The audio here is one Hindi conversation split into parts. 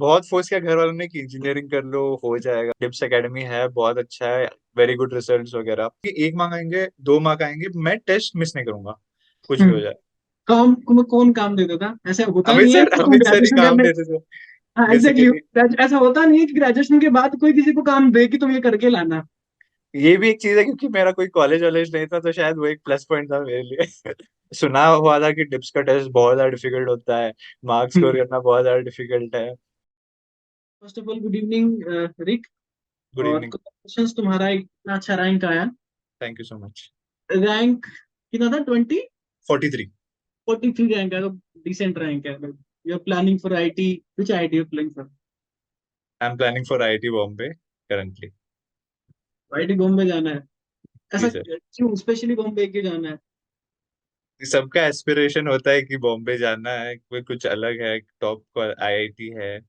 बहुत फोर्स किया घर वालों ने कि इंजीनियरिंग कर लो, हो जाएगा, डिप्स एकेडमी है, बहुत अच्छा है, वेरी गुड रिजल्ट्स वगैरह। कि 1 मार्क आएंगे, 2 मार्क आएंगे, मैं टेस्ट मिस नहीं करूंगा, कुछ भी हो जाए। काम कौन काम देता था? ऐसा होता अमित नहीं है सर, कि तुम अमित सर ही ग्रेजुएशन काम करने। देते थे हाँ एग्जैक्टली। बेसिकली। ऐसा होता नहीं है कि ग्रेजुएशन के बाद कोई किसी को काम दे कि तुम ये करके लाना। ये भी एक चीज है, क्योंकि मेरा कोई कॉलेज वॉलेज नहीं था, तो शायद वो एक प्लस पॉइंट था मेरे लिए। सुना हुआ था कि डिप्स का टेस्ट बहुत ज्यादा डिफिकल्ट होता है, मार्क्स स्कोर करना बहुत ज्यादा डिफिकल्ट है। First of all good evening Rik. Good और इवनिंग। क्वेश्चन तुम्हारा इतना अच्छा रैंक आया। Thank you so much. Rank कितना था? 20? 43। 43 रैंक है तो डिसेंट रैंक है। You are planning for IT, which IT you planning for? I am planning for IIT Bombay currently. IT Bombay जाना है? जी ऐसा सर। क्यों स्पेशली बॉम्बे क्यों जाना है? सबका एस्पिरेशन होता है कि बॉम्बे जाना है, कोई कुछ अलग है, टॉप आईआईटी है,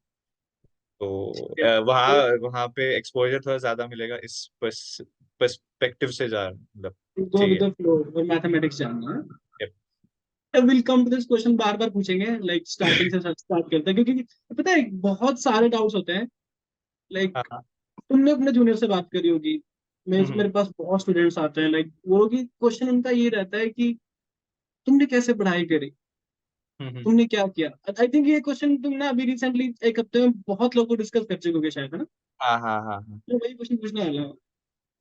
तो वहाँ वहाँ पे एक्सपोजर थोड़ा ज्यादा मिलेगा, इस पर्सपेक्टिव से जा मतलब गो विद चाहिए। द फ्लो और मैथमेटिक्स जानना है। Yep. Will come to this question, बार बार पूछेंगे, लाइक स्टार्टिंग से स्टार्ट करते हैं क्योंकि पता है बहुत सारे डाउट्स होते हैं। हाँ लाइक हाँ। तुमने अपने जूनियर से बात करी होगी। मेरे हम्म मेरे पास बहुत स्टूडेंट्स आते हैं, लाइक वो लोग क्वेश्चन उनका ये रहता है कि तुमने कैसे पढ़ाई करी, हम्म। तुमने क्या किया। आई थिंक ये क्वेश्चन तुमने अभी रिसेंटली एक हफ्ते में बहुत लोगों को डिस्कस कर चुके हो शायद, है ना? हाँ हाँ हाँ हाँ। तो वही क्वेश्चन पूछने वाला हूँ।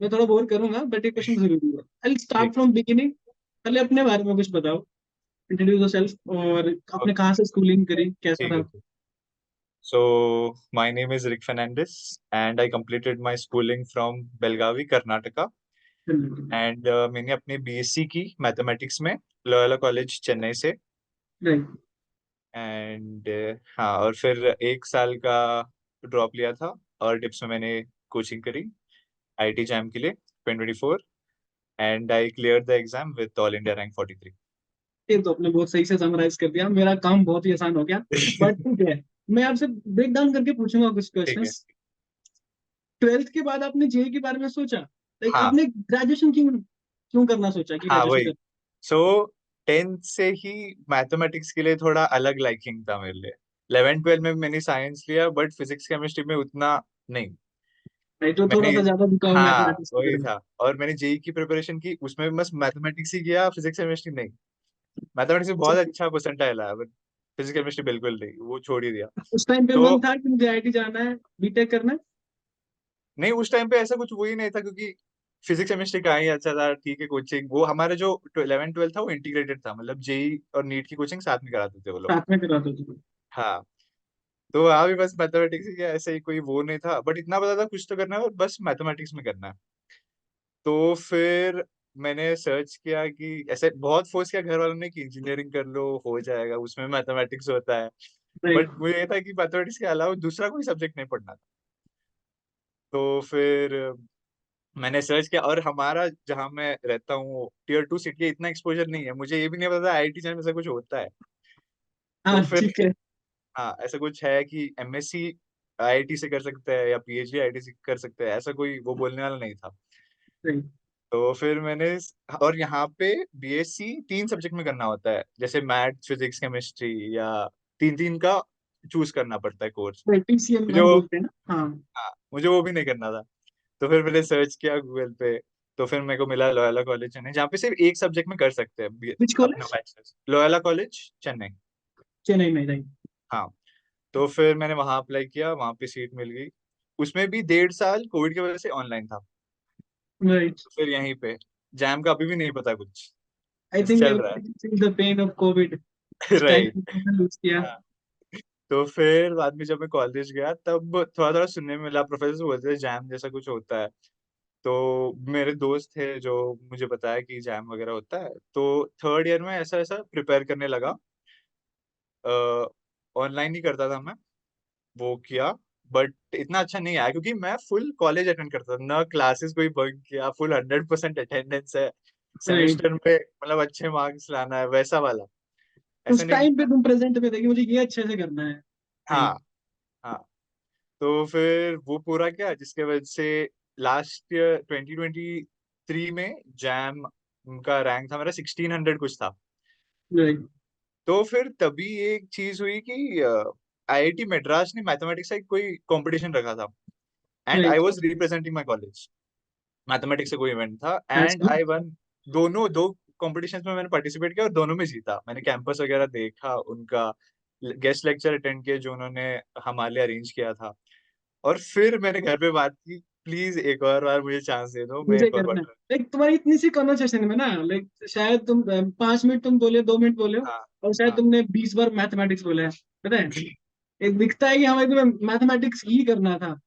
मैं थोड़ा बोर करूंगा बट ये क्वेश्चन जरूरी है। आई स्टार्ट ठीक। From beginning. पहले अपने बारे में कुछ बताओ, इंट्रोड्यूस योरसेल्फ, और आपने ओके। कहाँ से स्कूलिंग करी, कैसा ठीक है, था? ठीक। So, my name is Rick Fernandez, and I completed my schooling from Belgavi, Karnataka. And मैंने अपनी बीएससी की मैथमेटिक्स में लोयोला कॉलेज चेन्नई से। राइट। एंड हाँ, और फिर 1 साल का ड्रॉप लिया था, और डिप्स में मैंने कोचिंग करी आईटी जैम के लिए 2024, and I clear the exam with all India rank 43। ये तो आपने बहुत सही से समराइज कर दिया, मेरा काम बहुत ही आसान हो गया। बट ठीक है, मैं आपसे ब्रेक डाउन करके पूछूंगा कुछ ठीक है। क्वेश्चंस। ट्वेल्थ के बाद आपने जेई के बारे में सोचा? लाइक हाँ आपने ग्रेजुएशन क्यों क्यों करना सोचा कि हाँ, ग्रेजुएशन वही। कर? सो 10th से ही मैथमेटिक्स के लिए थोड़ा अलग लाइकिंग था मेरे लिए। 11 12 में मैंने साइंस लिया, बट फिजिक्स केमिस्ट्री में उतना नहीं। राइट, तो मैंने थोड़ा सा ज्यादा झुकाव हाँ, मैथमेटिक्स की वही तरफ। था। और मैंने जेई की प्रिपरेशन की, उसमें भी बस मैथमेटिक्स ही किया, फिजिक्स केमिस्ट्री नहीं। मैथमेटिक्स में बहुत अच्छा परसेंटाइल आया, बट फिजिक्स केमिस्ट्री बिल्कुल नहीं, वो छोड़ ही दिया। उस टाइम पे तो मन था कि मुझे आईआईटी जाना है, बीटेक करना है? नहीं, उस टाइम पे ऐसा कुछ वो ही नहीं था, क्योंकि फिजिक्स केमिस्ट्री का ही अच्छा था, ठीक है। कोचिंग वो हमारे जो 11 12 था वो इंटीग्रेटेड था, मतलब जेई और नीट की कोचिंग साथ में कराते थे वो लोग। साथ में करा दो तुम। हाँ। तो वहाँ भी बस मैथमेटिक्स ही, ऐसे ही कोई वो नहीं था, बट इतना पता था कुछ तो करना है, और बस मैथमेटिक्स में करना है। तो फिर मैंने सर्च किया कि ऐसे बहुत फोर्स किया घर वालों ने कि इंजीनियरिंग कर लो, हो जाएगा, उसमें मैथमेटिक्स होता है। राइट। बट मुझे ये था कि मैथमेटिक्स के अलावा दूसरा कोई सब्जेक्ट नहीं पढ़ना था। तो फिर मैंने सर्च किया, और हमारा जहाँ मैं रहता हूँ टियर 2 सिटी है, इतना एक्सपोजर नहीं है, मुझे ये भी नहीं पता था आईआईटी में ऐसा कुछ होता है। हाँ तो फिर ठीक है। हाँ, ऐसा कुछ है कि एमएससी आईआईटी से कर सकते हैं या पीएचडी आईआईटी से कर सकते हैं, ऐसा कोई वो बोलने वाला नहीं था। राइट। तो फिर मैंने, और यहाँ पे बीएससी 3 सब्जेक्ट में करना होता है, जैसे मैथ, फिजिक्स, केमिस्ट्री, या 3 3 का चूज करना पड़ता है कोर्स। राइट, पीसीएम मुझे हम वो, बोलते हैं ना, हाँ। हाँ, मुझे वो भी नहीं करना था। तो फिर मैंने सर्च किया गूगल पे, तो फिर मेरे को मिला लोयोला कॉलेज चेन्नई, जहाँ पे सिर्फ एक सब्जेक्ट में कर सकते हैं विच अपना college? Bachelors, Loyola college Chennai. Chennai में, राइट। हाँ। तो फिर मैंने वहां अप्लाई किया, वहां पे सीट मिल गई। उसमें भी 1.5 साल कोविड की वजह से ऑनलाइन था। राइट। तो फिर यहीं पे जैम का अभी भी नहीं पता कुछ, आई बस थिंक चल रहा everybody the pain of Covid. है। उस टाइम राइट। पे लूज किया। हाँ। तो फिर बाद में जब मैं कॉलेज गया, तब थोड़ा थोड़ा सुनने में मिला, प्रोफेसर बोलते थे जैम जैसा कुछ होता है। तो मेरे दोस्त थे जो मुझे बताया कि जैम वगैरह होता है, तो थर्ड ईयर में ऐसा ऐसा प्रिपेयर करने लगा। ऑनलाइन ही करता था मैं, वो किया। बट इतना अच्छा नहीं आया, क्योंकि मैं फुल कॉलेज अटेंड करता था ना, क्लासेस कोई बंक किया, फुल 100% अटेंडेंस है, राइट। सेमेस्टर में मतलब अच्छे मार्क्स लाना है, वैसा वाला। ऐसा उस नहीं टाइम पे कि तुम प्रेजेंट में थे कि मुझे ये अच्छे से करना है। हाँ राइट। हाँ। तो फिर वो पूरा क्या, जिसके वजह से लास्ट ईयर 2023 में जैम का रैंक था मेरा 1600 कुछ था। राइट। तो फिर तभी एक चीज हुई कि आईआईटी मद्रास ने मैथमेटिक्स का कोई कंपटीशन रखा था, and I right. Was representing my college. Mathematics से कोई इवेंट था that's and good. I one. दोनों दो कॉम्पिटिशन में मैंने पार्टिसिपेट किया और दोनों में जीता। मैंने कैंपस वगैरह देखा, उनका गेस्ट लेक्चर अटेंड किए जो उन्होंने हमारे लिए अरेंज किया था। और फिर मैंने घर पे बात की, प्लीज एक और बार मुझे चांस दे दो, मैं मुझे एक और बार करना है। try-" लाइक तुम्हारी इतनी सी कॉन्वर्सेशन में ना, लाइक शायद तुम 5 मिनट तुम बोले, 2 मिनट बोले हो, हाँ और शायद हाँ तुमने 20 बार मैथमेटिक्स बोला है। पता है, एक दिखता है कि हमें तुम्हें मैथमेटिक्स ही करना था।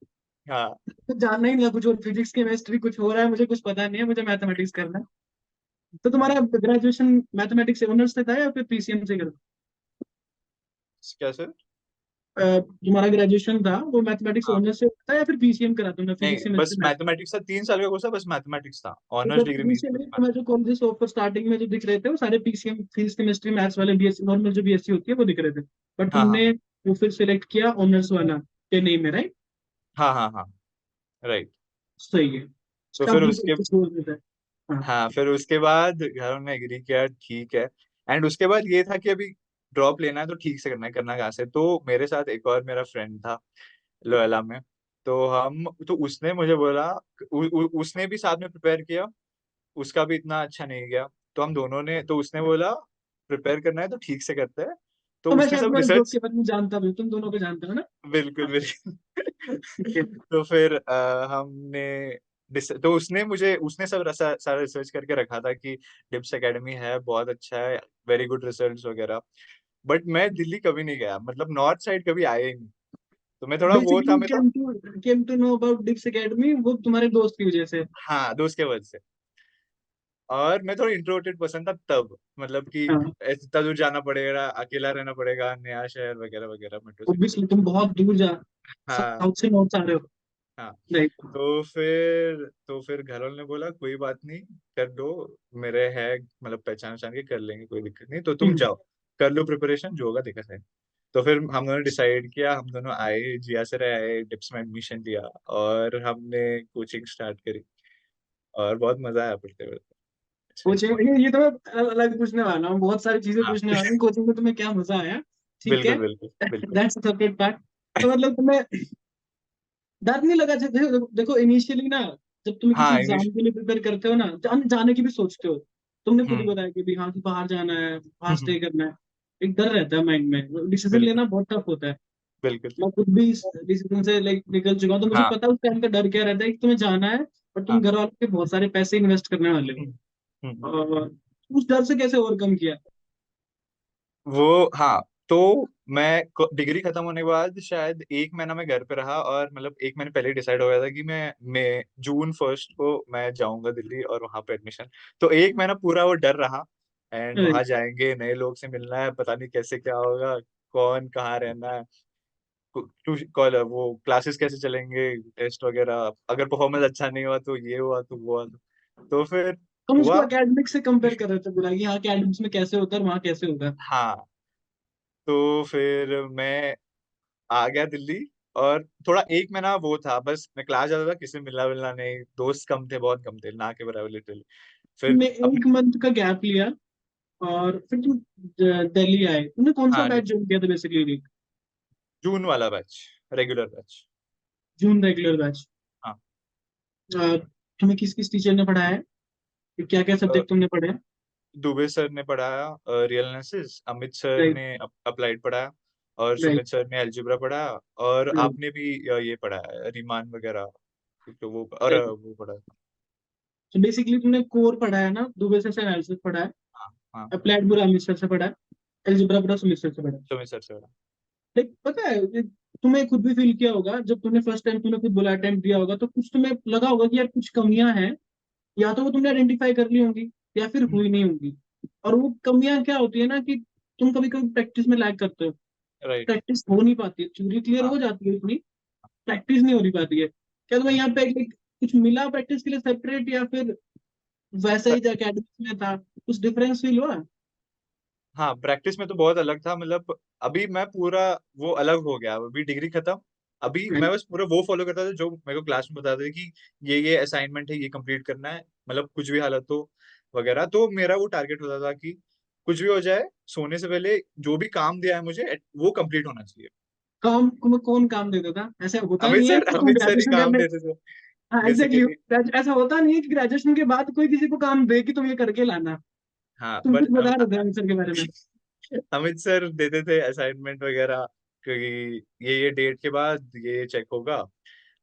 हाँ। तो जानना ही नहीं था कुछ, और फिजिक्स केमिस्ट्री कुछ हो रहा है, मुझे कुछ पता नहीं है, मुझे मैथमेटिक्स करना है। तो तुम्हारा ग्रेजुएशन मैथमेटिक्स से ऑनर्स से था या फिर पीसीएम से करो? क्या सर? तुम्हारा ग्रेजुएशन था वो मैथमेटिक्स हाँ, ऑनर्स से था या फिर पीसीएम करा तुमने, नहीं फिजिक्स बस केमिस्ट्री मैथ? मैथमेटिक्स था, 3 साल का कोर्स था, बस मैथमेटिक्स था, ऑनर्स मतलब डिग्री नहीं थी, इनिशियली बस तुम्हें जो कॉलेजेस ऑफर स्टार्टिंग में जो दिख रहे थे वो सारे पीसीएम, फिजिक्स केमिस्ट्री मैथ्स वाले, बीएससी नॉर्मल जो बीएससी होती है वो दिख रहे थे। बट हाँ हाँ तुमने वो फिर सिलेक्ट किया ऑनर्स वाला चेन्नई में, राइट? हाँ हाँ हाँ, राइट। सही है। तो अब फिर दूसरे उसके, कुछ बोल रहे थे। हाँ। हाँ फिर उसके बाद घर ने एग्री किया, ठीक है। एंड उसके बाद ये था कि अभी ड्रॉप लेना है तो ठीक से करना है, करना कहाँ से। तो मेरे साथ एक और मेरा फ्रेंड था लोयला में। तो उसने मुझे बोला, उसने भी साथ में प्रिपेयर किया, उसका भी इतना अच्छा नहीं गया। तो हम दोनों ने, तो उसने बोला प्रिपेयर करना है तो ठीक से करते हैं। तो तो मैं उसने शायद सब तुम्हारे दोस्त रिसर्च, के बारे में जानता भी हूँ, तुम दोनों को जानते हो ना? बिल्कुल हाँ, बिल्कुल। ठीक है। तो फिर हमने तो उसने सब सारा रिसर्च करके रखा था कि डिप्स एकेडमी है, बहुत अच्छा है, वेरी गुड रिजल्ट्स वगैरह। बट मैं दिल्ली कभी नहीं गया, मतलब नॉर्थ साइड कभी आया ही नहीं। तो मैं थोड़ा वो था, बेसिकली मैं तो, came to know about Dips Academy वो तुम्हारे दोस्त की वजह से। हाँ दोस्त के वजह से। और मैं थोड़ा इंट्रोवर्टेड पर्सन था तब, मतलब कि हाँ, इतना दूर जाना पड़ेगा, अकेला रहना पड़ेगा, नया शहर वगैरह वगैरह, मेट्रो सिटी। ऑब्वियसली तुम बहुत दूर जा, हाँ साउथ से नॉर्थ आ रहे हो। हाँ। राइट। तो फिर घर वालों ने बोला कोई बात नहीं, कर दो, मेरे है मतलब पहचान पहचान के कर लेंगे, कोई दिक्कत नहीं, तो तुम हम्म। जाओ, कर लो प्रिपरेशन, जो होगा देखा जाए। तो फिर हम दोनों डिसाइड किया, हम दोनों आए, जिया से रहे आए, डिप्स में एडमिशन लिया और हमने कोचिंग स्टार्ट करी। और बहुत मजा आया पढ़ते पढ़ते, अच्छा कोचिंग, एक्सपीरियंस। ये तो मैं अलग पूछने वाला हूँ, बहुत सारी चीजें हाँ पूछने वाला हूँ, कोचिंग में तुम्हें क्या मजा आया? ठीक है। बिल्कुल बिल्कुल बिल्कुल। That's separate part. तो मतलब तुम्हें डर नहीं लगा जब, देखो देखो इनिशियली ना, जब तुम्हें किसी हाँ एग्जाम इंग्लिश। के लिए प्रिपेयर करते हो ना, जाने की भी सोचते हो। तुमने खुद ही हम्म बताया कि भी हाँ कि बाहर जाना है, बाहर हम्म, स्टे करना है। एक डर रहता है माइंड में, डिसीजन बिल्कुल लेना बहुत टफ होता है। बिल्कुल। मैं खुद भी इस डिसीजन से लाइक निकल चुका हूँ, तो मुझे हाँ पता है उस टाइम का डर क्या रहता है कि तुम्हें जाना है और तुम हाँ। घर वालों के बहुत सारे पैसे इन्वेस्ट करने वाले हम्म, हम्म। हो। और उस डर से कैसे ओवरकम किया? वो हाँ, तो मैं डिग्री खत्म होने के बाद शायद 1 महीना मैं घर पे रहा, और मतलब 1 महीने पहले डिसाइड हो गया था कि मैं जून 1 को मैं जाऊंगा दिल्ली और वहां पे एडमिशन। तो 1 महीना पूरा वो डर रहा, एंड अरे, वहां जाएंगे, नए लोग से मिलना है, पता नहीं कैसे क्या होगा, कौन कहाँ रहना है, कॉल वो क्लासेस कैसे चलेंगे, टेस्ट वगैरह, अगर परफॉर्मेंस अच्छा नहीं हुआ तो ये हुआ तो वो हुआ। तो फिर तुम उसको हुआ। एकेडमिक से कंपेयर कर रहे थे, बोला कि हाँ एकेडमिक्स में कैसे होता है और वहाँ कैसे होगा। हाँ, तो फिर मैं आ गया दिल्ली। और थोड़ा 1 महीना वो था, बस मैं क्लास जाता था, किसी से मिलना मिलना नहीं, दोस्त कम थे, बहुत कम थे, ना के बराबर लिटरली। फिर तुमने अपने, 1 मंथ का गैप लिया और फिर तुम दिल्ली आए, तुमने कौन सा हाँ बैच ज्वाइन किया था बेसिकली? जून वाला बैच, रेगुलर बैच। जून रेगुलर बैच। हाँ। तुम्हें किस किस टीचर ने पढ़ाया है, क्या क्या अ, सब्जेक्ट तुमने पढ़े? दुबे सर ने पढ़ाया real analysis, Amit sir right. ने अप्लाइड पढ़ाया, और राइट। सुमित सर ने अलजेब्रा पढ़ाया, और राइट। आपने भी ये पढ़ाया रीमान वगैरह, तो वो और राइट। वो पढ़ा। तो बेसिकली तुमने कोर पढ़ा है ना, दुबे सर से एनालिसिस पढ़ा है, हाँ हाँ, अप्लाइड पूरा अमित सर से पढ़ा है, अलजेब्रा पूरा सुमित सर से पढ़ा है। सुमित सर से पढ़ा। लाइक पता है तुम्हें खुद भी फील किया होगा जब तुमने फर्स्ट टाइम तुमने खुद बोला अटेम्प्ट दिया होगा, तो कुछ तुम्हें लगा होगा कि यार कुछ कमियां हैं, या तो वो तुमने आइडेंटिफाई कर ली होंगी या फिर हुई नहीं होंगी। और वो कमियां क्या होती है ना कि तुम कभी कभी प्रैक्टिस में लैग करते हो, राइट। प्रैक्टिस हो नहीं पाती है, थ्योरी क्लियर हाँ हो जाती है इतनी, प्रैक्टिस नहीं हो रही पाती है। क्या तुम्हें यहाँ पे कुछ मिला प्रैक्टिस के लिए सेपरेट, या फिर वैसा ही जो एकेडमिक्स में था कुछ डिफरेंस फील हुआ? हाँ, प्रैक्टिस में तो बहुत अलग था, मतलब अभी मैं पूरा वो अलग हो गया, अभी डिग्री खत्म। अभी मैं बस पूरा वो फॉलो करता था जो मेरे को क्लास में बताते थे कि ये असाइनमेंट है, ये कंप्लीट करना है, मतलब कुछ भी हालत हो वगैरह। तो मेरा वो टारगेट होता था कि कुछ भी हो जाए, सोने से पहले जो भी काम दिया है मुझे वो कंप्लीट होना चाहिए। काम कौन काम देता था? ऐसा होता अमित नहीं है सर, कि तुम अमित सर ही ग्रेजुएशन काम करने। देते थे हाँ एग्जैक्टली, बेसिकली। ऐसा होता नहीं है कि ग्रेजुएशन के बाद कोई किसी को काम दे कि तुम ये करके लाना। हाँ तुम कुछ बट बता रहे थे आंसर के बारे में। अमित सर देते थे असाइनमेंट वगैरह कि ये डेट के बाद ये चेक होगा।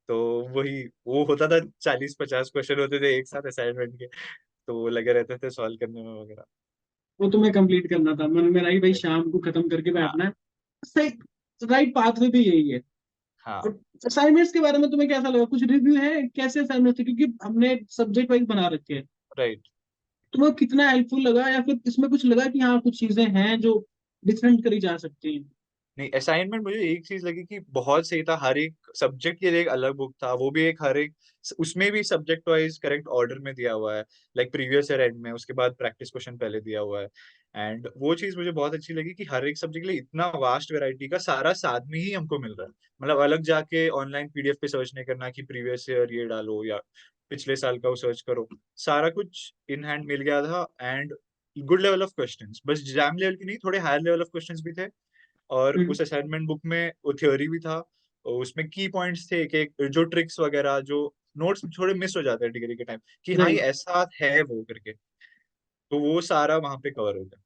तो वही, वो होता था 40-50 क्वेश्चन होते थे एक साथ असाइनमेंट के, तो वो लगे रहते थे सॉल्व करने में वगैरह। वो तुम्हें कंप्लीट करना था, मन मेरा ही भाई शाम को खत्म करके हाँ बैठना है। सही, राइट पाथवे भी यही है। हाँ। और असाइनमेंट्स के बारे में तुम्हें कैसा लगा? कुछ रिव्यू है कैसे असाइनमेंट थे, क्योंकि हमने सब्जेक्ट वाइज बना रखे हैं। राइट। तुम्हें कितना हेल्पफुल लगा, या फिर इसमें कुछ लगा कि हाँ कुछ चीजें हैं जो डिफरेंट करी जा सकती हैं? नहीं, असाइनमेंट मुझे एक चीज लगी कि बहुत सही था। हर एक सब्जेक्ट के लिए एक अलग बुक था, वो भी एक हर एक, उसमें भी सब्जेक्ट वाइज करेक्ट ऑर्डर में दिया हुआ है। लाइक प्रीवियस ईयर एंड में, उसके बाद प्रैक्टिस क्वेश्चन पहले दिया हुआ है। एंड वो चीज मुझे बहुत अच्छी लगी कि हर एक सब्जेक्ट के लिए इतना वास्ट वैरायटी का सारा साथ में ही हमको मिल रहा है। मतलब अलग जाके ऑनलाइन पीडीएफ पे सर्च नहीं करना कि प्रीवियस ईयर ये डालो या पिछले साल का वो सर्च करो। सारा कुछ इन हैंड मिल गया था। And good level of questions, बस एग्जाम लेवल की नहीं, थोड़े हायर लेवल ऑफ क्वेश्चंस भी थे। और हम्म, उस असाइनमेंट बुक में वो थ्योरी भी था, और उसमें की पॉइंट्स थे कि जो ट्रिक्स वगैरह जो नोट्स थोड़े मिस हो जाते हैं डिग्री के टाइम, कि हाँ ये राइट। ऐसा है वो करके, तो वो सारा वहां पे कवर हो गया।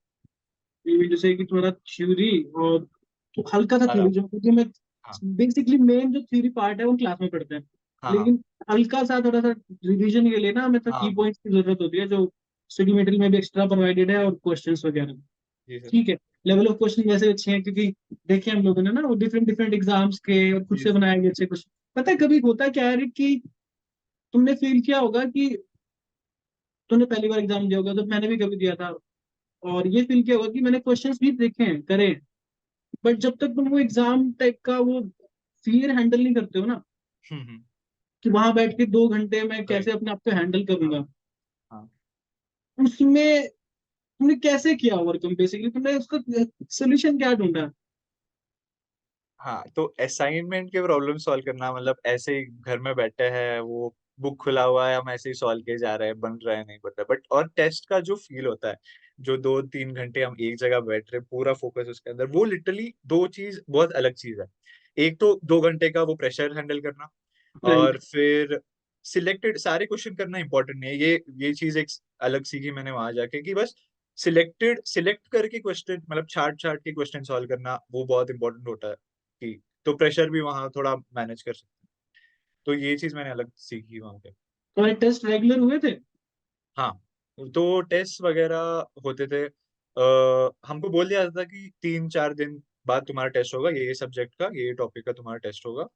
ये जैसे कि तुम्हारा थ्योरी और तो हल्का था हाँ थ्योरी, जो क्योंकि मैं हाँ बेसिकली मेन जो थ्योरी पार्ट है वो क्लास में पढ़ते हैं। हाँ हाँ। लेकिन हल्का सा थोड़ा सा रिवीजन के लिए ना हमें तो हाँ की पॉइंट्स की जरूरत होती है, जो स्टडी मटेरियल में भी एक्स्ट्रा प्रोवाइडेड है, और क्वेश्चंस वगैरह। जी सर। ठीक है। लेवल ऑफ क्वेश्चन वैसे अच्छे हैं, क्योंकि देखे हम लोगों ने ना वो डिफरेंट डिफरेंट एग्जाम्स के, और खुद जी से सर। बनाए गए अच्छे क्वेश्चन। पता है कभी होता क्या है कि तुमने फील किया होगा कि तुमने पहली बार एग्जाम दिया होगा, तो मैंने भी कभी दिया था, और ये फील किया होगा कि मैंने क्वेश्चंस भी देखे हैं, करे हैं, बट जब तक तुम वो एग्जाम टाइप का वो फियर हैंडल नहीं करते हो ना, हम्म। कि वहां बैठ के 2 घंटे मैं राइट। कैसे अपने आप को हैंडल हाँ करूंगा, हाँ उसमें तुमने कैसे किया ओवरकम? बेसिकली तुमने उसका सोल्यूशन क्या ढूंढा? हाँ। तो असाइनमेंट के प्रॉब्लम सॉल्व करना मतलब ऐसे ही घर में बैठे हैं, वो बुक खुला हुआ है, हम ऐसे ही सॉल्व किए जा रहे हैं, बन रहा है नहीं बन रहा है, बट और टेस्ट का जो फील होता है, जो 2-3 घंटे हम एक जगह बैठ रहे, पूरा फोकस उसके अंदर, वो लिटरली दो चीज बहुत अलग चीज है। एक तो 2 घंटे का वो प्रेशर हैंडल करना, राइट। और फिर सिलेक्टेड सारे क्वेश्चन करना इंपॉर्टेंट नहीं है। ये चीज एक अलग सीखी मैंने वहां जाके, कि बस सिलेक्ट करके क्वेश्चन, मतलब छाट छाट के क्वेश्चन सॉल्व करना, वो बहुत इंपॉर्टेंट होता है। कि तो प्रेशर भी वहां थोड़ा मैनेज कर सकते हैं। तो ये चीज मैंने अलग सीखी वहां पे। तुम्हारे टेस्ट रेगुलर हुए थे? हाँ। तो टेस्ट वगैरह होते थे। हमको बोल दिया जाता था कि 3-4 दिन बाद तुम्हारा टेस्ट होगा, ये सब्जेक्ट का, ये टॉपिक का तुम्हारा टेस्ट होगा।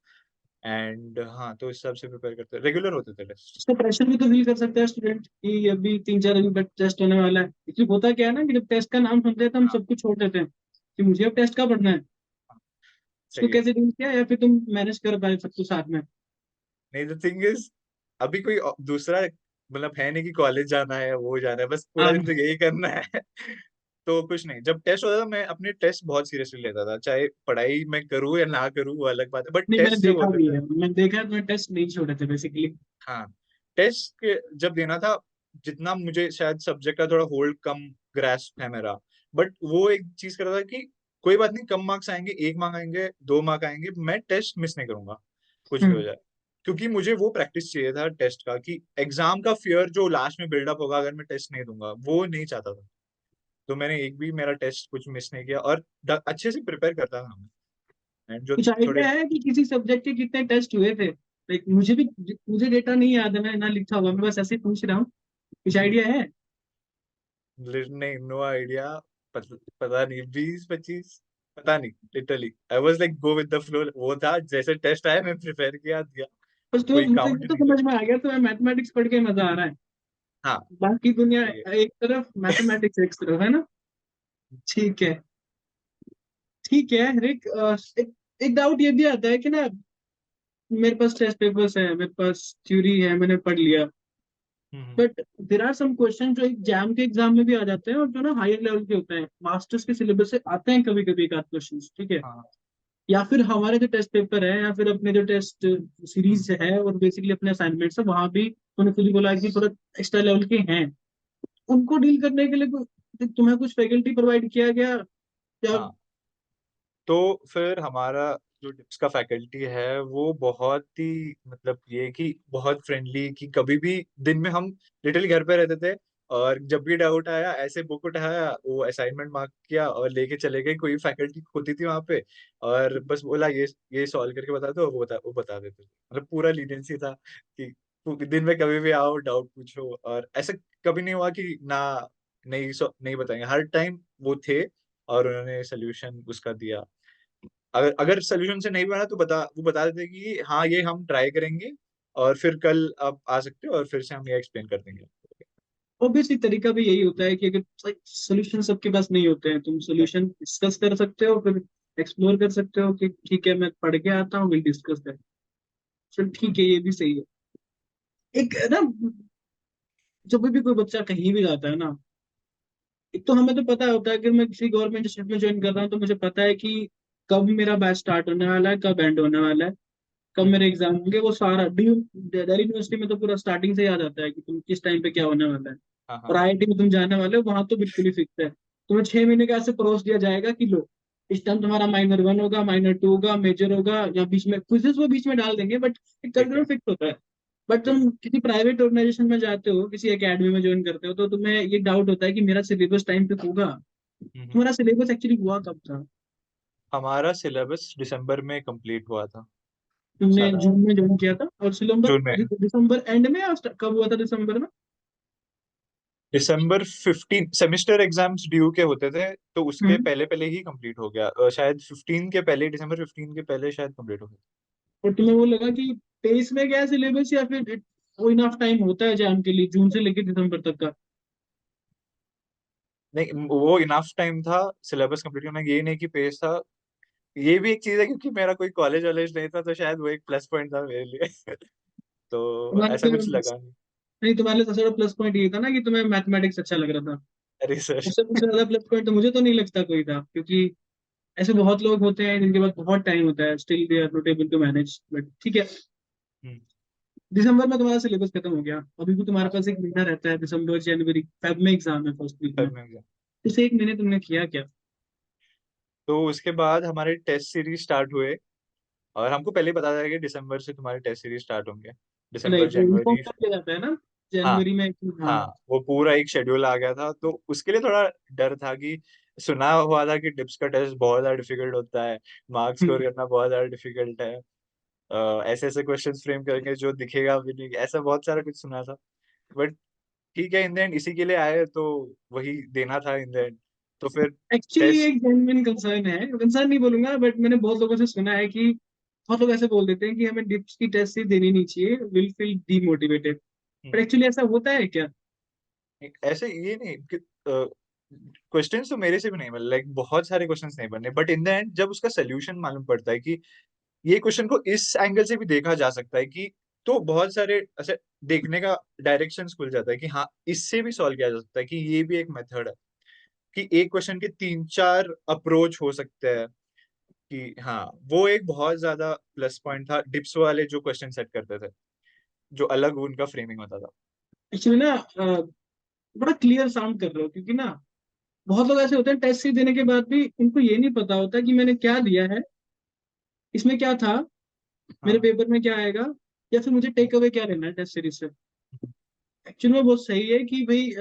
एंड हाँ, तो इस हिसाब से प्रिपेयर करते, रेगुलर होते थे टेस्ट। उसका प्रेशर भी तो फील कर सकता है स्टूडेंट, कि अभी 3-4 दिन बाद टेस्ट होने वाला है। इसलिए होता क्या है ना, कि जब टेस्ट का नाम सुनते हैं तो हम हाँ सब कुछ छोड़ देते हैं, कि मुझे अब टेस्ट का पढ़ना है। हाँ, उसको सही है। कैसे डील किया, या फिर तुम मैनेज कर पाए सब कुछ साथ में? नहीं, द थिंग इज, अभी कोई दूसरा मतलब है नहीं कि कॉलेज जाना है वो जाना है, बस पूरा हाँ। दिन तो यही करना है। तो कुछ नहीं, जब टेस्ट होता था मैं अपने टेस्ट बहुत सीरियसली लेता था, चाहे पढ़ाई मैं करूँ या ना करूँ वो अलग बात है, बट नहीं, मैंने टेस्ट जब देखा होते भी थे। है, मैंने देखा है, तुम्हें टेस्ट नहीं छोड़े थे बेसिकली। हाँ। टेस्ट के जब देना था, जितना मुझे शायद सब्जेक्ट का थोड़ा होल्ड कम ग्रास्प है मेरा, बट वो एक चीज कर रहा था कि कोई बात नहीं, कम मार्क्स आएंगे, 1 मार्क आएंगे, 2 मार्क आएंगे, मैं टेस्ट मिस नहीं करूंगा, कुछ भी हो हम्म। जाए। क्योंकि मुझे वो प्रैक्टिस चाहिए था टेस्ट का, कि एग्जाम का फियर जो लास्ट में बिल्डअप होगा अगर मैं टेस्ट नहीं दूंगा, वो नहीं चाहता था। तो मैंने एक भी मेरा टेस्ट कुछ मिस नहीं किया, और अच्छे से प्रिपेयर करता था मैं। एंड जो कुछ थोड़े, आइडिया है कि किसी सब्जेक्ट के कितने टेस्ट हुए थे? लाइक मुझे डेटा नहीं याद है, मैं ना लिखा हुआ, मैं बस ऐसे ही पूछ रहा हूँ। कुछ आइडिया है? नहीं, नो आइडिया। पता नहीं, 20-25, पता नहीं। Literally I was like go with the flow, वो था जैसे टेस्ट आया मैं प्रिपेयर किया, दिया। बस तुम्हें कोई मुझे काउंट ये तो नहीं समझ कर। में आ गया, तुम्हें मैथमेटिक्स पढ़ के मजा आ रहा है। हाँ बाकी दुनिया सही है। एक तरफ, मैथमेटिक्स एक तरफ, है ना? ठीक है। ठीक है रिक, एक डाउट ये भी आता है कि ना, मेरे पास टेस्ट पेपर्स हैं, मेरे पास थ्योरी है, मैंने पढ़ लिया, hmm. But there are some question जो एग्जाम के एग्जाम में भी आ जाते हैं, और जो ना हायर लेवल के होते हैं, मास्टर्स के सिलेबस से आते हैं कभी कभी एक आध क्वेश्चन, ठीक है? हाँ। या फिर हमारे जो टेस्ट पेपर है, या फिर अपने जो टेस्ट हम्म। सीरीज है, और बेसिकली अपने असाइनमेंट्स है, वहां भी उन्होंने खुद ही बोला कि थोड़ा एक्स्ट्रा लेवल के हैं। उनको डील करने के लिए तुम्हें कुछ फैकल्टी प्रोवाइड किया गया, या? हाँ। तो फिर हमारा जो डिप्स का फैकल्टी है वो बहुत ही मतलब ये कि बहुत फ्रेंडली, कि कभी भी दिन में हम लिटिल घर पे रहते थे और जब भी डाउट आया ऐसे बुक उठाया, वो असाइनमेंट मार्क किया और लेके चले गए। कोई फैकल्टी होती थी वहां पे और बस बोला ये सॉल्व करके बता दो, वो बता देते थे। मतलब पूरा लीनियंसी था कि दिन में कभी भी आओ डाउट पूछो, और ऐसा कभी नहीं हुआ कि ना नहीं बताएंगे। हर टाइम वो थे और उन्होंने सोल्यूशन उसका दिया। अगर अगर सोल्यूशन से नहीं बना तो वो बता देते कि हाँ ये हम ट्राई करेंगे और फिर कल आप आ सकते हो और फिर से हम ये एक्सप्लेन कर देंगे। ऑब्वियसली तरीका भी यही होता है कि अगर सोल्यूशन सबके पास नहीं होते हैं, तुम सोल्यूशन डिस्कस कर सकते हो, फिर एक्सप्लोर कर सकते हो कि ठीक है मैं पढ़ के आता हूँ, विल डिस्कस दैट। चल ठीक है, ये भी सही है। एक ना, जब भी कोई बच्चा कहीं भी जाता है ना, एक तो हमें तो पता होता है कि मैं किसी गवर्नमेंट इंस्टीट्यूट में ज्वाइन कर रहा हूँ तो मुझे पता है कि कब मेरा बैच स्टार्ट होने वाला है, कब एंड होने वाला है, कब हम्म, मेरे एग्जाम होंगे। वो सारा दिल्ली यूनिवर्सिटी में तो पूरा स्टार्टिंग से याद आता है कि तुम किस टाइम पे क्या होने वाला है। हाँ और हाँ। आईआईटी में तुम जाने वाले हो, वहां तो बिल्कुल ही फिक्स है। तुम्हें 6 महीने का ऐसे परोस दिया जाएगा कि लो, इस टाइम तुम्हारा माइनर 1 होगा, माइनर 2 होगा, मेजर होगा, या बीच में क्विजेस वो बीच में डाल देंगे, बट एक ठीक करिकुलम है। फिक्स होता है। बट ठीक है। तुम किसी प्राइवेट ऑर्गेनाइजेशन में जाते हो, किसी एकेडमी में ज्वाइन करते हो, तो तुम्हें ये डाउट होता है कि मेरा सिलेबस टाइम पे होगा। हम्म। तुम्हारा सिलेबस एक्चुअली हुआ कब था? हमारा सिलेबस दिसंबर में कंप्लीट हुआ था तुमने सारा। जून में ज्वाइन किया था और सितंबर, जून में। दिसंबर एंड में, या कब हुआ था दिसंबर में? दिसंबर 15 सेमेस्टर एग्जाम्स ड्यू के होते थे, तो उसके हम्म। पहले पहले ही कंप्लीट हो गया। शायद 15 के पहले, दिसंबर 15 के पहले शायद कंप्लीट हो गया। और तुम्हें वो लगा कि पेस में गया सिलेबस, या फिर वो इनफ टाइम होता है एग्जाम के लिए जून से लेकर दिसंबर तक का? नहीं, वो इनफ टाइम था सिलेबस कंप्लीट करना, ये नहीं कि पेज था। ये भी एक चीज है क्योंकि मेरा कोई कॉलेज वॉलेज नहीं था, तो शायद वो एक प्लस पॉइंट था मेरे लिए। तो तुम्हारे ऐसा लिए कुछ लगा नहीं। नहीं, तुम्हारे लिए सबसे बड़ा प्लस पॉइंट ये था ना कि तुम्हें मैथमेटिक्स अच्छा लग रहा था। अरे सर। उससे कुछ ज्यादा प्लस पॉइंट तो मुझे तो नहीं लगता कोई था, क्योंकि ऐसे बहुत लोग होते हैं जिनके पास बहुत टाइम होता है, still they are not able to manage, but ठीक है। हम्म। दिसंबर में तुम्हारा सिलेबस खत्म हो गया, अभी भी तुम्हारे हाँ, पास एक महीना रहता है, दिसंबर जनवरी फेब में एग्जाम है फर्स्ट वीक में। सब में गया। इस एक महीने तुमने किया क्या? तो उसके बाद हमारे टेस्ट सीरीज स्टार्ट हुए और हमको पहले ही बता दिया कि दिसंबर से तुम्हारे टेस्ट सीरीज स्टार्ट होंगे। नहीं, दिसंबर वो इन्फॉर्म जनवरी। कर दिया जाता है ना हाँ जनवरी में हाँ। हाँ, वो पूरा एक शेड्यूल आ गया था, तो उसके लिए थोड़ा डर था कि सुना हुआ था कि डिप्स का टेस्ट बहुत ज्यादा डिफिकल्ट होता है, मार्क्स स्कोर हम्म। करना बहुत ज्यादा डिफिकल्ट है। ऐसे ऐसे क्वेश्चंस फ्रेम करेंगे जो दिखेगा भी नहीं, ऐसा बहुत सारा कुछ सुना था। बट ठीक है, इन द एंड इसी के लिए आए तो वही देना था इन द एंड। तो फिर एक्चुअली टेस्ट। एक जेन्युइन कंसर्न है, कंसर्न नहीं बोलूंगा, बट मैंने बहुत लोगों से सुना है कि बहुत लोग ऐसे बोल देते हैं कि हमें डिप्स की टेस्ट सीट देनी नहीं चाहिए, विल फील डीमोटिवेटेड। पर एक्चुअली ऐसा होता है क्या? ऐसे ये नहीं कि क्वेश्चंस तो मेरे से भी नहीं बने, लाइक बहुत सारे क्वेश्चंस नहीं बने, बट इन द एंड जब उसका सोल्यूशन मालूम पड़ता है कि ये क्वेश्चन को इस एंगल से भी देखा जा सकता है कि, तो बहुत सारे ऐसे देखने का डायरेक्शन खुल जाता है कि हाँ इससे भी सॉल्व किया जा सकता है, कि ये भी एक मेथड है, कि एक क्वेश्चन के तीन चार अप्रोच हो सकते हैं। कि हाँ, वो एक बहुत ज्यादा प्लस पॉइंट था डिप्स वाले जो क्वेश्चन सेट करते थे, जो अलग उनका फ्रेमिंग होता था। एक्चुअली ना, बड़ा क्लियर साउंड कर रहे हो, क्योंकि ना बहुत लोग ऐसे होते हैं टेस्ट सीट देने के बाद भी उनको ये नहीं पता होता कि मैंने क्या दिया है, इसमें क्या था, मेरे हाँ पेपर में क्या आएगा, या फिर मुझे टेक अवे क्या लेना है टेस्ट सीरीज से। एक्चुअली में बहुत सही है कि भाई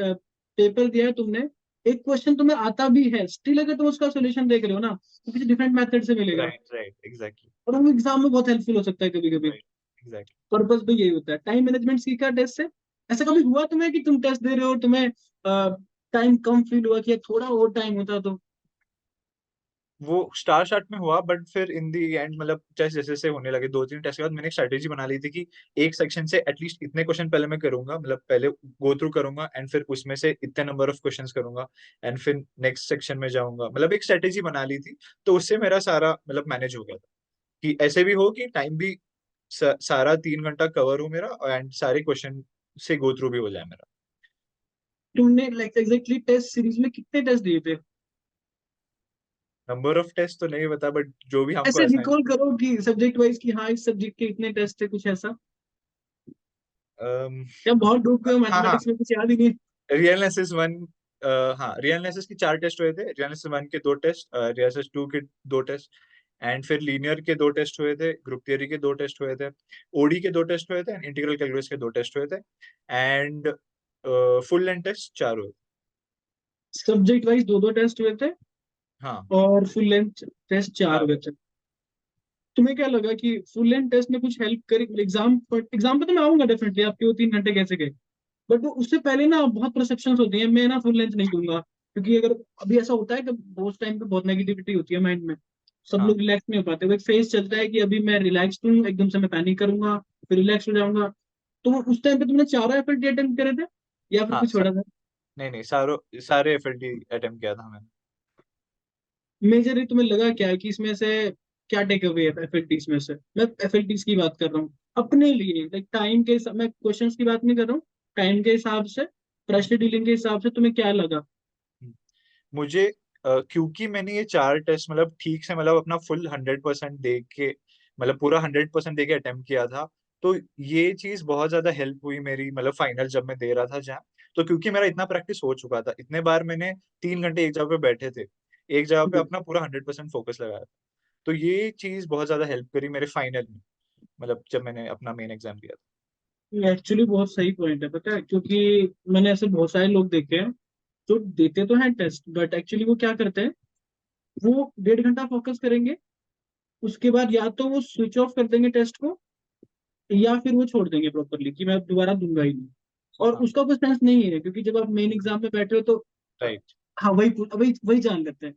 पेपर दिया है तुमने, एक क्वेश्चन तुम्हें आता भी है, स्टिल अगर तुम उसका सोल्यूशन देख रहे हो ना, तो किसी डिफरेंट मेथड से मिलेगा, राइट राइट एग्जैक्टली। और वो एग्जाम में बहुत हेल्पफुल हो सकता है कभी कभी। Right exactly. पर्पस भी यही होता है, टाइम मैनेजमेंट सीखा टेस्ट से। ऐसा कभी हुआ तुम्हें कि तुम टेस्ट दे रहे हो और तुम्हें टाइम कम फील हुआ कि यार थोड़ा और टाइम होता तो? वो स्टार स्टार्ट में हुआ, बट फिर इन दी एंड मतलब टेस्ट जैसे जैसे होने लगे, दो तीन टेस्ट के बाद मैंने एक स्ट्रेटेजी बना ली थी कि एक सेक्शन से एटलीस्ट इतने क्वेश्चन पहले मैं करूंगा, मतलब पहले गो थ्रू करूंगा एंड फिर उसमें से इतने नंबर ऑफ क्वेश्चंस करूंगा एंड फिर नेक्स्ट सेक्शन में जाऊंगा। मतलब एक स्ट्रेटेजी बना ली थी, तो उससे मेरा सारा मतलब मैनेज हो गया था कि ऐसे भी हो कि टाइम भी सारा 3 घंटा कवर हो मेरा एंड सारे क्वेश्चन से गो थ्रू भी हो जाए मेरा। तुमने लाइक एग्जैक्टली टेस्ट सीरीज में कितने टेस्ट दिए थे? नंबर ऑफ टेस्ट तो नहीं बता, बट जो भी हमको ऐसे असाइन। रिकॉल करो कि सब्जेक्ट वाइज कि हाँ इस सब्जेक्ट के इतने टेस्ट थे, कुछ ऐसा। या बहुत डूब गए हाँ हाँ, मैथमेटिक्स में, कुछ याद ही नहीं? रियल नेसेस वन। हाँ, रियल नेसेस की 4 टेस्ट हुए थे, रियल नेसेस वन के 2 टेस्ट, रियल नेसेस टू के 2 टेस्ट, एंड फिर लीनियर के 2 टेस्ट हुए थे, ग्रुप थियरी के 2 टेस्ट हुए थे, ओडी के 2 टेस्ट हुए थे, इंटीग्रल कैलकुलस के 2 टेस्ट हुए थे, एंड फुल लेंथ टेस्ट 4 हुए थे। सब्जेक्ट वाइज दो दो टेस्ट हुए थे हाँ और फुल लेंथ टेस्ट चार 4 हुए हुए थे। थे। तुम्हें क्या लगा कि फुल लेंथ टेस्ट में कुछ हेल्प करी? एग्जाम पे तो मैं आऊंगा डेफिनेटली, आपके वो 3 घंटे कैसे गए। बट वो उससे पहले ना बहुत परसेप्शंस होती हैं, मैं ना फुल लेंथ नहीं दूंगा क्योंकि अगर अभी ऐसा होता है कि उस टाइम पे बहुत नेगेटिविटी होती है माइंड में, सब हाँ लोग रिलैक्स नहीं हो पाते। वो एक फेज चलता है कि अभी मैं रिलैक्स हूँ, एकदम से मैं पैनिक करूंगा, फिर रिलैक्स हो जाऊंगा। तो वो उस टाइम पे तुमने चारों एफएलटी अटेम्प्ट करे थे या फिर हाँ कुछ छोड़ा था? नहीं नहीं, सारे एफएलटी अटेम्प्ट किया था मैंने। मेजरली तुम्हें लगा क्या है कि इसमें से क्या टेक अवे है एफएलटीज में से? मैं एफएलटीज की बात कर रहा हूँ अपने लिए, लाइक टाइम के मैं क्वेश्चंस की बात नहीं कर रहा हूँ, टाइम के हिसाब से, प्रेशर डीलिंग के हिसाब से तुम्हें क्या लगा? मुझे क्योंकि मैंने ये 4 टेस्ट मतलब ठीक से मतलब अपना फुल 100% दे के, मतलब पूरा 100% दे के अटेम्प्ट किया था, तो ये चीज बहुत ज्यादा हेल्प हुई मेरी, मतलब फाइनल जब मैं दे रहा था जैम। तो क्योंकि मेरा इतना प्रैक्टिस हो चुका था, इतने बार मैंने 3 घंटे एक जगह पे बैठे थे, एक जगह पे अपना पूरा 100% फोकस लगाया था, तो ये चीज बहुत ज्यादा हेल्प करी मेरे फाइनल में, मतलब जब मैंने अपना मेन एग्जाम दिया एक्चुअली बहुत सही पॉइंट है, पता है, क्योंकि मैंने ऐसे बहुत सारे लोग देखे हैं जो देते तो हैं टेस्ट, बट एक्चुअली वो क्या करते हैं, वो 1.5 घंटा फोकस करेंगे, उसके बाद या तो वो स्विच ऑफ कर देंगे टेस्ट को, या फिर वो छोड़ देंगे प्रॉपरली कि मैं दोबारा दूंगा ही नहीं। और था। हाँ उसका कोई सेंस नहीं है, क्योंकि जब आप मेन एग्जाम में बैठे हो तो राइट। हाँ वही वही वही जान लेते हैं।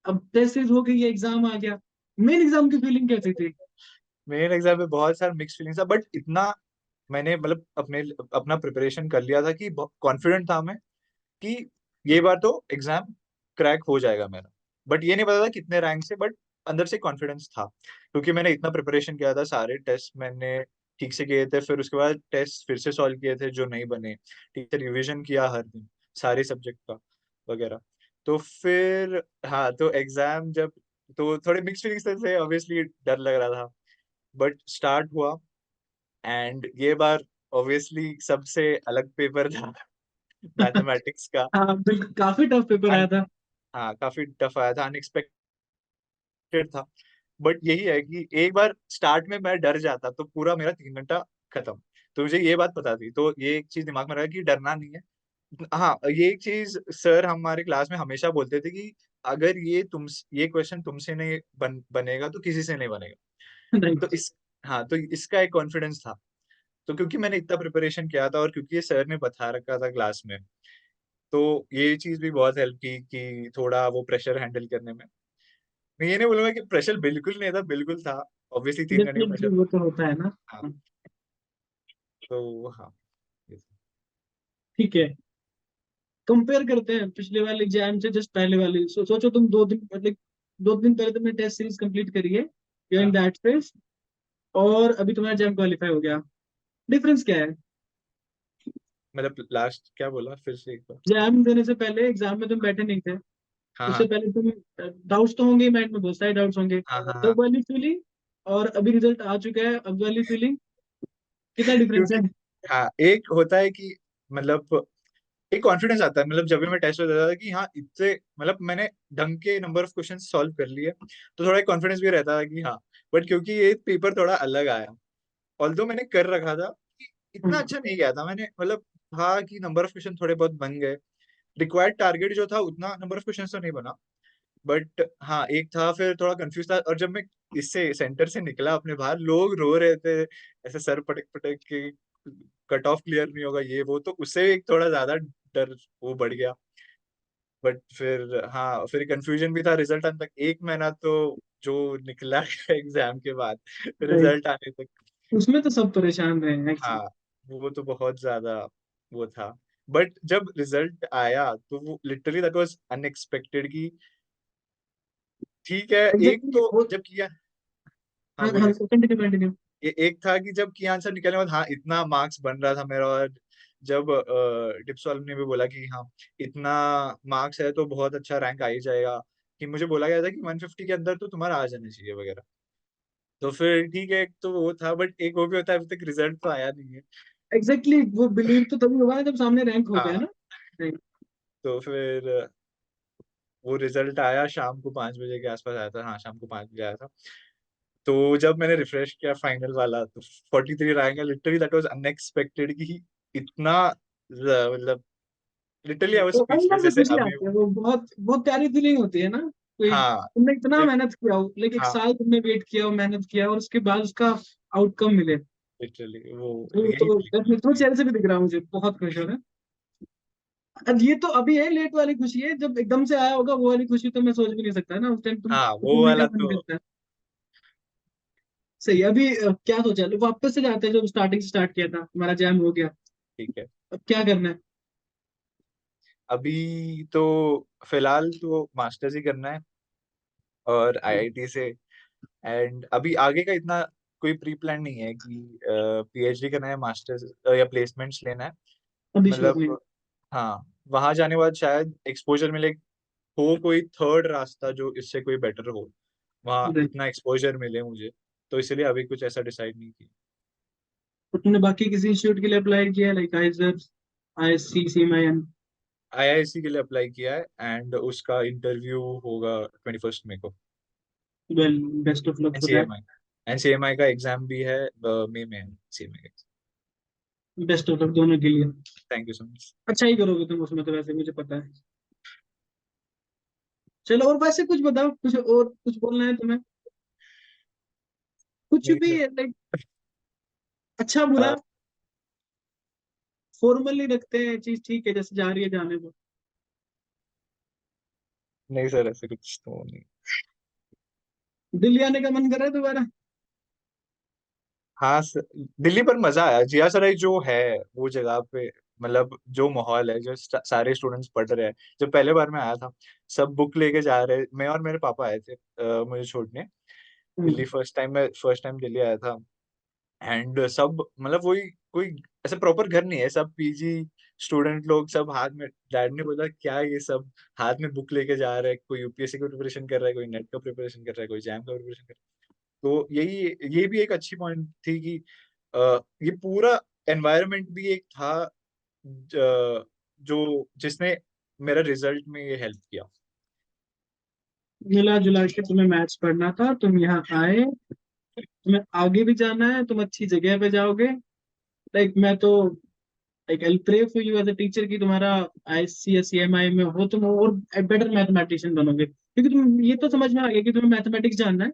अब टेस्ट सीरीज हो गई, ये एग्जाम आ गया, मेन एग्जाम की फीलिंग कैसी थी? मेन एग्जाम में बहुत सारा मिक्स फीलिंग्स था, बट इतना मैंने मतलब अपना प्रिपरेशन कर लिया था कि कॉन्फिडेंट था मैं कि ये बार तो एग्जाम क्रैक हो जाएगा मेरा। बट ये नहीं पता था कितने रैंक से, बट अंदर से कॉन्फिडेंस था, क्योंकि मैंने इतना प्रिपरेशन किया था, सारे टेस्ट मैंने ठीक से किए थे, फिर उसके बाद टेस्ट फिर से सॉल्व किए थे जो नहीं बने, ठीक से रिवीजन किया हर दिन सारे सब्जेक्ट का वगैरह। तो फिर हाँ, तो एग्जाम जब, तो थोड़े मिक्स फीलिंग्स थे, ऑब्वियसली डर लग रहा था, बट स्टार्ट हुआ, एंड ये बार ऑब्वियसली सबसे अलग पेपर था मैथमेटिक्स का। हाँ बिल्कुल, काफी टफ पेपर आया अन, था। हाँ काफी टफ आया था, अनएक्सपेक्टेड था, बट यही है कि एक बार स्टार्ट में मैं डर जाता तो पूरा मेरा 3 घंटा खत्म। तो मुझे ये बात पता थी, तो ये एक चीज दिमाग में रहा कि डरना नहीं है। हाँ, ये एक चीज सर हमारे क्लास में हमेशा बोलते थे कि अगर ये क्वेश्चन तुमसे नहीं बनेगा तो किसी से नहीं बनेगा। तो राइट। इस हाँ, तो इसका एक कॉन्फिडेंस था। तो क्योंकि मैंने इतना प्रिपरेशन किया था और क्योंकि ये सर ने बता रखा था क्लास में, तो ये चीज भी बहुत हेल्प की कि थोड़ा वो प्रेशर हैंडल करने में। मैं ये नहीं बोलूंगा कि प्रेशर बिल्कुल नहीं था, बिल्कुल था, ऑब्वियसली 3 घंटे का डेफिनेटली प्रेशर वो था। तो होता है ना। हाँ, तो हाँ ये ठीक है, कंपेयर करते हैं पिछले वाले एग्जाम से जस्ट पहले वाले। सोचो तुम 2 दिन मतलब 2 दिन पहले तुमने टेस्ट सीरीज कंप्लीट करी है, यू इन हाँ, दैट फेज, और अभी तुम्हारा एग्जाम क्वालिफाई हो गया, डिफरेंस क्या है? मतलब लास्ट क्या बोला फिर से एक बार। एग्जाम देने से पहले, एग्जाम में तुम बैठे नहीं थे, हाँ उससे हाँ पहले तुम, डाउट्स तो होंगे माइंड में, बहुत सारे डाउट्स होंगे, हाँ हाँ हाँ। तब वाली फीलिंग और अभी रिजल्ट आ चुका है अब वाली फीलिंग, कितना डिफरेंस क्योंकि है? हाँ, एक होता है कि मतलब एक कॉन्फिडेंस आता है, मतलब जब भी मैं टेस्ट में देता था कि हाँ इतने मतलब मैंने ढंग के नंबर ऑफ क्वेश्चन सॉल्व कर लिए, तो थोड़ा कॉन्फिडेंस भी रहता था कि हाँ। बट क्योंकि ये पेपर थोड़ा अलग आया, ऑल्दो मैंने कर रखा था कि इतना हम्म, अच्छा नहीं गया था मैंने, मतलब था कि नंबर ऑफ क्वेश्चन थोड़े बहुत बन गए, रिक्वायर्ड टारगेट जो था उतना नंबर ऑफ क्वेश्चन तो नहीं बना, बट हाँ एक था, फिर थोड़ा कंफ्यूज था। और जब मैं इससे सेंटर से निकला अपने बाहर, लोग रो रहे थे ऐसे सर पटक पटक के, कट ऑफ क्लियर नहीं होगा ये वो, तो उससे एक थोड़ा ज्यादा डर वो बढ़ गया। बट फिर हाँ, फिर कंफ्यूजन भी था रिजल्ट आने तक, 1 महीना तो जो निकला एग्जाम के बाद राइट। रिजल्ट आने तक। उसमें तो सब परेशान रहे हैं एक्चुअली। हाँ, वो तो बहुत ज्यादा वो था, बट जब रिजल्ट आया तो वो लिटरली दैट वाज अनएक्सपेक्टेड कि ठीक है। एक एग्जैक्टली तो वो। जब किया, हाँ हाँ हाँ, बोलिए। Continue continue. एक था कि जब की आंसर निकलने के बाद हाँ इतना मार्क्स बन रहा था मेरा, और जब डिप्स वालों ने भी बोला कि हाँ इतना मार्क्स है तो बहुत अच्छा रैंक आ ही जाएगा, कि मुझे बोला गया था कि 150 के अंदर तो तुम्हारा आ जाना चाहिए वगैरह। तो फिर ठीक है, एक तो वो था, बट एक वो भी होता है, अभी तक रिजल्ट तो आया नहीं है। एग्जैक्टली वो बिलीव तो तभी होगा ना जब सामने रैंक हो गया हाँ, ना। Right. तो फिर वो रिजल्ट आया शाम को 5 बजे के आसपास आया था, हाँ शाम को 5 बजे आया था। तो जब मैंने रिफ्रेश किया फाइनल वाला तो 43 रैंक है, लिटरली दैट वाज अनएक्सपेक्टेड कि इतना मतलब लिटरली आई वाज तो अंदर स्पीचलेस से जैसे खुशी अभी। आती है, वो बहुत बहुत प्यारी फीलिंग होती है ना। कोई हाँ तुमने इतना एक मेहनत किया हो, लाइक एक हाँ साल तुमने वेट किया हो, मेहनत किया हो, और उसके बाद उसका आउटकम मिले, लिटरली वो यही तो फीलिंग तो थी। चेहरे से भी दिख रहा है मुझे, बहुत खुश हो रहा है। अब ये तो अभी है लेट वाली खुशी है, जब एकदम से आया होगा वो वाली खुशी तो मैं सोच भी नहीं सकता ना, उस टाइम तुम हाँ वो घूमने का वाला मन तो करता है। सही। अभी क्या सोचा है? वापस से जाते हैं जब स्टार्टिंग से स्टार्ट किया था, हमारा जैम हो गया, ठीक है। अब क्या करना है? अभी तो फिलहाल तो मास्टर्स ही करना है और आईआईटी से। एंड अभी आगे का इतना कोई प्री प्लान नहीं है कि पीएचडी करना है, मास्टर्स या प्लेसमेंट्स लेना है। अभी श्योर नहीं। मतलब हाँ, वहां जाने के बाद शायद एक्सपोजर मिले, हो कोई थर्ड रास्ता जो इससे कोई बेटर हो, वहाँ राइट। इतना एक्सपोजर मिले मुझे, तो इसलिए अभी कुछ ऐसा डिसाइड नहीं किया। तो तुमने बाकी किसी इंस्टीट्यूट के लिए अप्लाई किया, लाइक आईजर, आईएससी, सीएमआईएम? आईआईसी के लिए अप्लाई किया है एंड उसका इंटरव्यू होगा 21 मई को। Well, best of luck for that. NCMI NCMI का एग्जाम भी है मई में, सीएमआई का। बेस्ट ऑफ लक दोनों के लिए। Thank you so much. अच्छा ही करोगे तुम उसमें, तो वैसे मुझे पता है। चलो, और वैसे कुछ बताओ, कुछ और कुछ बोलना है तुम्हें? कुछ नहीं भी, सर। लाइक अच्छा बुरा अ, फॉर्मली रखते हैं चीज, ठीक है जैसे जा रही है जाने दो। नहीं सर, ऐसे कुछ तो नहीं। दिल्ली आने का मन कर रहा है दोबारा? हाँ सर, दिल्ली पर मजा आया, जिया सराय जो है वो जगह पे, मतलब जो माहौल है, जो सारे स्टूडेंट्स पढ़ रहे हैं। जब पहले बार मैं आया था, सब बुक लेके जा रहे, मैं और मेरे पापा आए थे मुझे छोड़ने दिल्ली। हम्म। फर्स्ट टाइम दिल्ली आया था। एंड सब मतलब वही, कोई ऐसा प्रॉपर घर नहीं है, सब पीजी स्टूडेंट लोग, सब हाथ में, डैड ने बोला क्या ये सब हाथ में बुक लेके जा रहे हैं, कोई यूपीएससी का प्रिपरेशन कर रहा है, कोई नेट का प्रिपरेशन कर रहा है, कोई जैम का प्रिपरेशन कर रहा है। तो ये भी एक अच्छी पॉइंट थी कि ये पूरा एनवायरनमेंट भी एक था जो जिसने मेरा रिजल्ट में ये हेल्प किया। मिला जुला के तुम्हें मैथ्स पढ़ना था, तुम यहाँ आए, तुम्हें आगे भी जाना है, तुम अच्छी जगह पे जाओगे। लाइक मैं तो, like I pray for you as a teacher कि तुम्हारा आईएससी या सीएमआई में हो, तुम और बेटर मैथमेटिशियन बनोगे, क्योंकि तुम ये तो समझ में आ गया कि तुम्हें मैथमेटिक्स जानना है,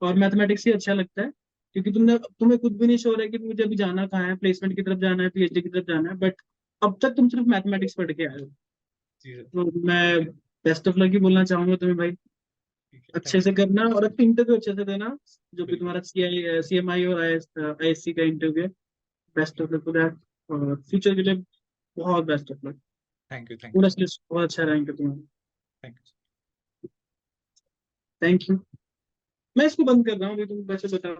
और मैथमेटिक्स ही अच्छा लगता है। क्योंकि तुम्हें खुद भी नहीं श्योर है कि मुझे अभी जाना कहाँ है, प्लेसमेंट की तरफ जाना है, पीएचडी की तरफ जाना है, बट अब तक तुम सिर्फ मैथमेटिक्स पढ़ के आए हो। जी सर। तो मैं बेस्ट ऑफ लक ही बोलना चाहूंगा तुम्हें भाई। ठीक है, अच्छे थैंक से यू। करना, और इंटरव्यू अच्छे से देना, जो भी बिल्कुल। तुम्हारा सीएमआई और आईएससी का इंटरव्यू है। Best of luck for that, और फ्यूचर के लिए बहुत best of luck. Thank you पूरा सर। लिस्ट बहुत अच्छा रहेंगे तुम्हारा। Thank you. Thank you. मैं इसको बंद कर रहा हूँ अभी, तुम वैसे बताओ,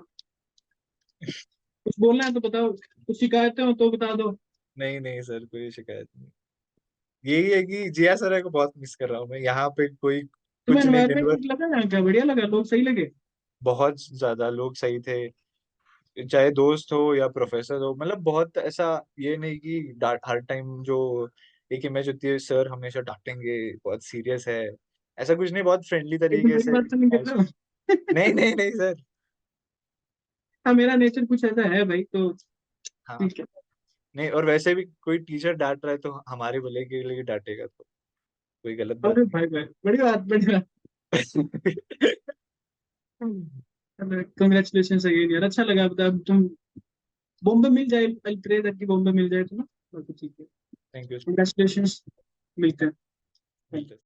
कुछ बोलना है तो बताओ, कुछ शिकायतें हो तो बता दो। नहीं नहीं सर, कोई शिकायत नहीं। यही है कि जिया सर को बहुत मिस कर रहा हूँ मैं, यहाँ पे कोई तुम्हें कुछ नहीं, दिन एनवायरमेंट भर। ठीक लगा यहाँ का? बढ़िया लगा? लोग सही लगे? बहुत ज्यादा लोग सही थे, चाहे दोस्त हो या प्रोफेसर हो, मतलब बहुत ऐसा, ये नहीं कि डांट हर टाइम जो एक इमेज होती है सर हमेशा डांटेंगे, बहुत सीरियस है, ऐसा कुछ नहीं, बहुत फ्रेंडली एकदम तरीके मेरी से। बात तो नहीं कर रहे हो? नहीं नहीं नहीं सर। हाँ, मेरा नेचर कुछ ऐसा है भाई, तो हाँ। ठीक है। नहीं, और वैसे भी कोई टीचर डांट रहा है तो हमारे भले के लिए डांटेगा, तो कोई गलत बात अरे भाई भाई, बड़ी बात, बड़ी बात। नहीं। कंग्रेचुलेशन अगेन यार, अच्छा लगा। बता, तुम बॉम्बे मिल जाए, आई प्रे दैट कि बॉम्बे मिल जाए तुम्हें, बाकी ठीक है। Thank you. कंग्रेचुलेशन। मिलते हैं। मिलते हैं।